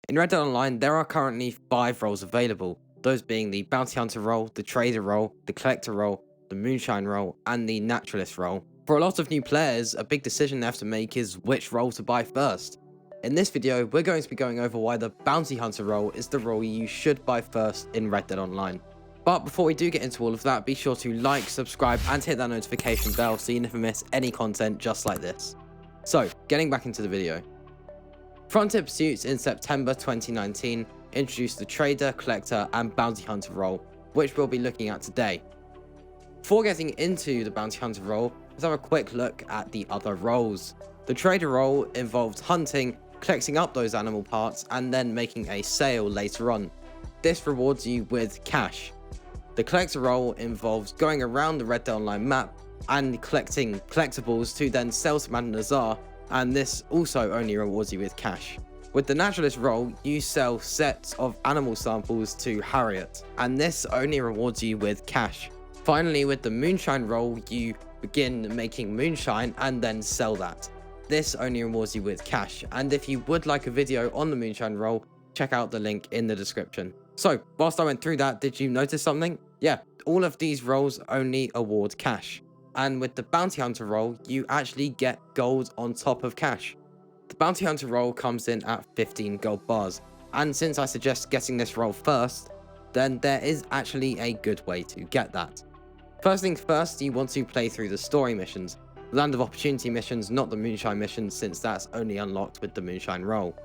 In Red Dead Online, there are currently 5 roles available, those being the Bounty Hunter role, the Trader role, the Collector role, the Moonshine role, and the Naturalist role. For a lot of new players, a big decision they have to make is which role to buy first. In this video, we're going to be going over why the Bounty Hunter role is the role you should buy first in Red Dead Online. But before we do get into all of that, be sure to like, subscribe, and hit that notification bell so you never miss any content just like this. So, getting back into the video. Frontier Pursuits in September 2019 introduced the Trader, Collector, and Bounty Hunter role, which we'll be looking at today. Before getting into the Bounty Hunter role, let's have a quick look at the other roles. The Trader role involves hunting, collecting up those animal parts, and then making a sale later on. This rewards you with cash. The Collector role involves going around the Red Dead Online map and collecting collectibles to then sell to Madam Nazar, and this also only rewards you with cash. With the Naturalist role, you sell sets of animal samples to Harriet, and this only rewards you with cash. Finally, with the Moonshine role, you begin making moonshine and then sell that. This only rewards you with cash, and if you would like a video on the Moonshine role, check out the link in the description. So, whilst I went through that, did you notice something? Yeah, all of these roles only award cash. And with the Bounty Hunter role, you actually get gold on top of cash. The Bounty Hunter role comes in at 15 gold bars, and since I suggest getting this role first, then there is actually a good way to get that. First things first, you want to play through the story missions, the Land of Opportunity missions, not the Moonshine missions, since that's only unlocked with the Moonshine role.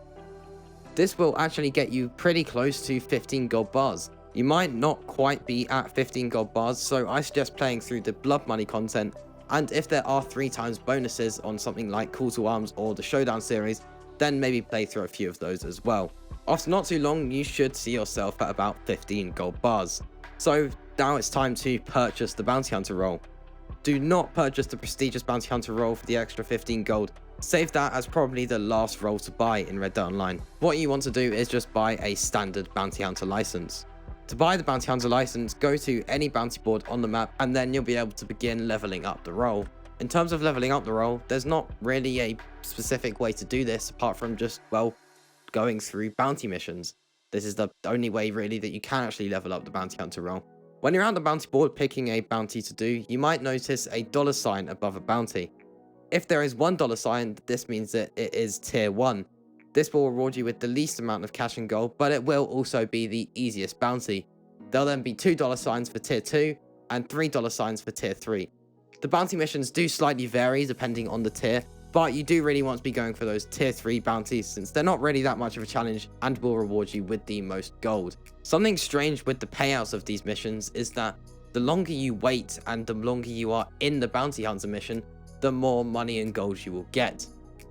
This will actually get you pretty close to 15 gold bars. You might not quite be at 15 gold bars, so I suggest playing through the blood money content, and if there are 3 times bonuses on something like Call to Arms or the Showdown series, then maybe play through a few of those as well. After not too long, you should see yourself at about 15 gold bars. So now it's time to purchase the Bounty Hunter role. Do not purchase the prestigious Bounty Hunter role for the extra 15 gold. Save that as probably the last role to buy in Red Dead Online. What you want to do is just buy a standard Bounty Hunter license. To buy the Bounty Hunter license, go to any bounty board on the map and then you'll be able to begin leveling up the role. In terms of leveling up the role, there's not really a specific way to do this apart from just, well, going through bounty missions. This is the only way really that you can actually level up the Bounty Hunter role. When you're at the bounty board picking a bounty to do, you might notice a $sign above a bounty. If there is $1 sign, this means that it is tier 1. This will reward you with the least amount of cash and gold, but it will also be the easiest bounty. There'll then be $2 signs for tier 2 and $3 signs for tier 3. The bounty missions do slightly vary depending on the tier, but you do really want to be going for those tier 3 bounties since they're not really that much of a challenge and will reward you with the most gold. Something strange with the payouts of these missions is that the longer you wait and the longer you are in the Bounty Hunter mission, the more money and gold you will get.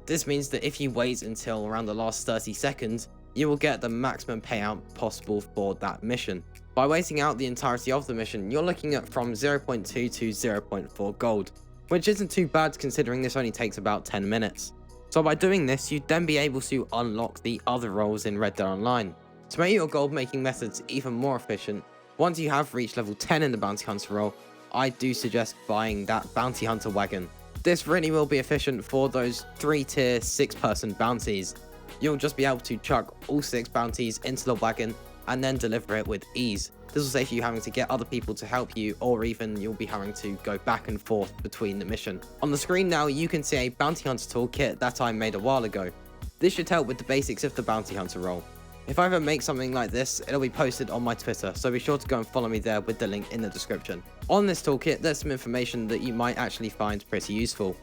This means that if you wait until around the last 30 seconds, you will get the maximum payout possible for that mission. By waiting out the entirety of the mission, you're looking at from 0.2 to 0.4 gold, which isn't too bad considering this only takes about 10 minutes. So by doing this, you'd then be able to unlock the other roles in Red Dead Online. To make your gold making methods even more efficient, once you have reached level 10 in the Bounty Hunter role, I do suggest buying that Bounty Hunter wagon. This really will be efficient for those 3-tier 6-person bounties. You'll just be able to chuck all 6 bounties into the wagon and then deliver it with ease. This will save you having to get other people to help you, or even you'll be having to go back and forth between the mission. On the screen now, you can see a Bounty Hunter toolkit that I made a while ago. This should help with the basics of the Bounty Hunter role. If I ever make something like this, it'll be posted on my Twitter, so be sure to go and follow me there with the link in the description. On this toolkit, there's some information that you might actually find pretty useful.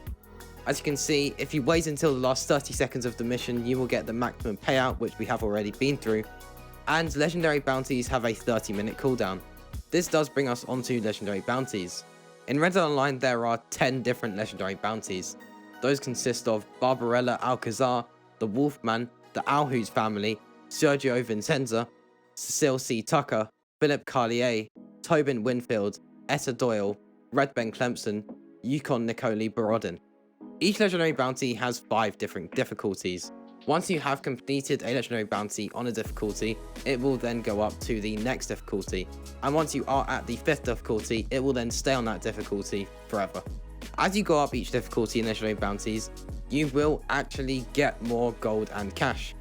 As you can see, if you wait until the last 30 seconds of the mission, you will get the maximum payout, which we have already been through, and legendary bounties have a 30-minute cooldown. This does bring us onto legendary bounties. In Red Dead Online, there are 10 different legendary bounties. Those consist of Barbarella Alcazar, the Wolfman, the Alhoots family, Sergio Vincenza, Cecile C. Tucker, Philip Carlier, Tobin Winfield, Etta Doyle, Red Ben Clemson, Yukon Nicoli Borodin. Each legendary bounty has 5 different difficulties. Once you have completed a legendary bounty on a difficulty, it will then go up to the next difficulty, and once you are at the 5th difficulty, it will then stay on that difficulty forever. As you go up each difficulty in legendary bounties, you will actually get more gold and cash.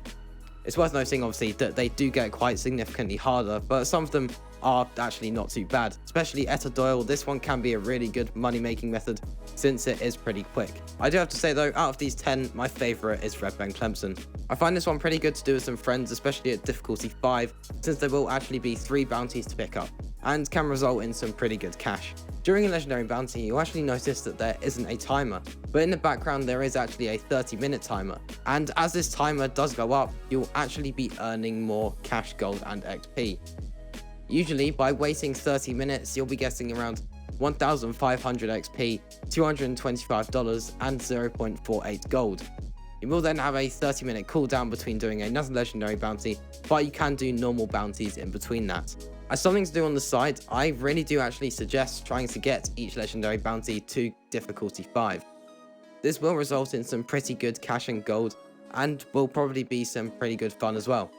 It's worth noting, obviously, that they do get quite significantly harder, but some of them are actually not too bad. Especially Etta Doyle, this one can be a really good money-making method since it is pretty quick. I do have to say though, out of these 10, my favourite is Red Ben Clemson. I find this one pretty good to do with some friends, especially at difficulty 5, since there will actually be 3 bounties to pick up, and can result in some pretty good cash. During a legendary bounty, you'll actually notice that there isn't a timer, but in the background there is actually a 30-minute timer, and as this timer does go up, you'll actually be earning more cash, gold, and XP. Usually, by waiting 30 minutes, you'll be getting around 1,500 XP, $225, and 0.48 gold. You will then have a 30-minute cooldown between doing another legendary bounty, but you can do normal bounties in between that. As something to do on the side, I really do actually suggest trying to get each legendary bounty to difficulty 5. This will result in some pretty good cash and gold, and will probably be some pretty good fun as well.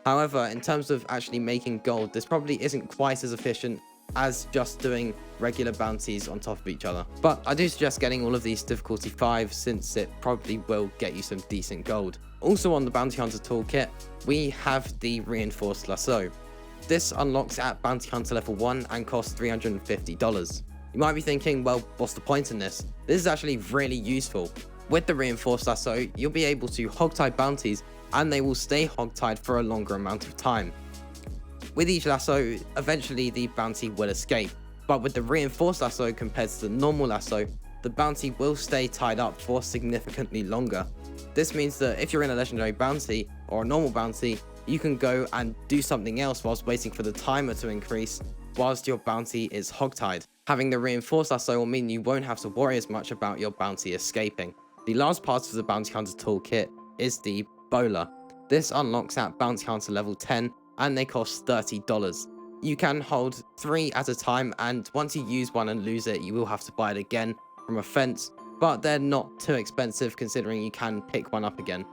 However, in terms of actually making gold, this probably isn't quite as efficient as just doing regular bounties on top of each other. But I do suggest getting all of these difficulty 5 since it probably will get you some decent gold. Also on the Bounty Hunter toolkit, we have the Reinforced Lasso. This unlocks at Bounty Hunter level 1 and costs $350. You might be thinking, well, what's the point in this? This is actually really useful. With the Reinforced Lasso, you'll be able to hogtie bounties and they will stay hogtied for a longer amount of time. With each lasso, eventually the bounty will escape, but with the Reinforced Lasso compared to the normal lasso, the bounty will stay tied up for significantly longer. This means that if you're in a legendary bounty or a normal bounty, you can go and do something else whilst waiting for the timer to increase whilst your bounty is hogtied. Having the Reinforced Lasso will mean you won't have to worry as much about your bounty escaping. The last part of the Bounty Hunter toolkit is the Bowler. This unlocks at Bounty Hunter level 10 and they cost $30. You can hold 3 at a time, and once you use one and lose it, you will have to buy it again from a fence, but they're not too expensive considering you can pick one up again.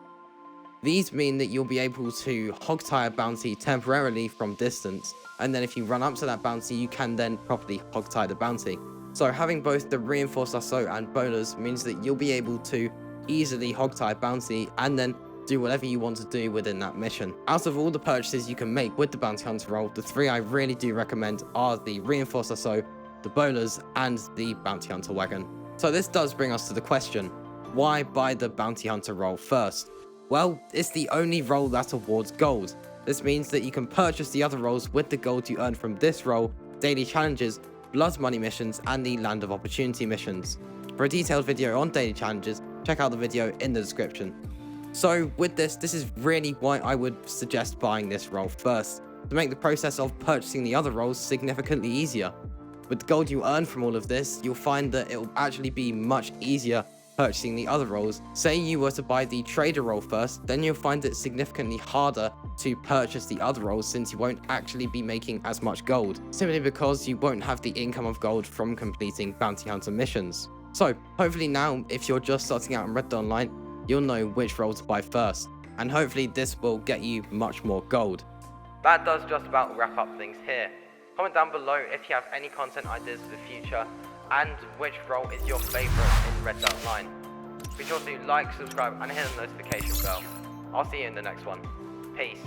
These mean that you'll be able to hogtie a bounty temporarily from distance, and then if you run up to that bounty, you can then properly hogtie the bounty. So having both the Reinforced Lasso and Bowlers means that you'll be able to easily hogtie a bounty and then do whatever you want to do within that mission. Out of all the purchases you can make with the Bounty Hunter role, the 3 I really do recommend are the Reinforced Lasso, the Bowlers, and the Bounty Hunter wagon. So this does bring us to the question, why buy the Bounty Hunter role first? Well, it's the only role that awards gold. This means that you can purchase the other roles with the gold you earn from this role, daily challenges, blood money missions, and the Land of Opportunity missions. For a detailed video on daily challenges, check out the video in the description. So with this is really why I would suggest buying this role first, to make the process of purchasing the other roles significantly easier. With the gold you earn from all of this, you'll find that it will actually be much easier purchasing the other roles. Say you were to buy the trader role first, then you'll find it significantly harder to purchase the other roles since you won't actually be making as much gold, simply because you won't have the income of gold from completing Bounty Hunter missions. So hopefully now, if you're just starting out in Red Dead Online, you'll know which role to buy first, and hopefully this will get you much more gold. That does just about wrap up things here. Comment down below if you have any content ideas for the future, and which role is your favourite in Red Dead Online. Be sure to like, subscribe, and hit the notification bell. I'll see you in the next one. Peace.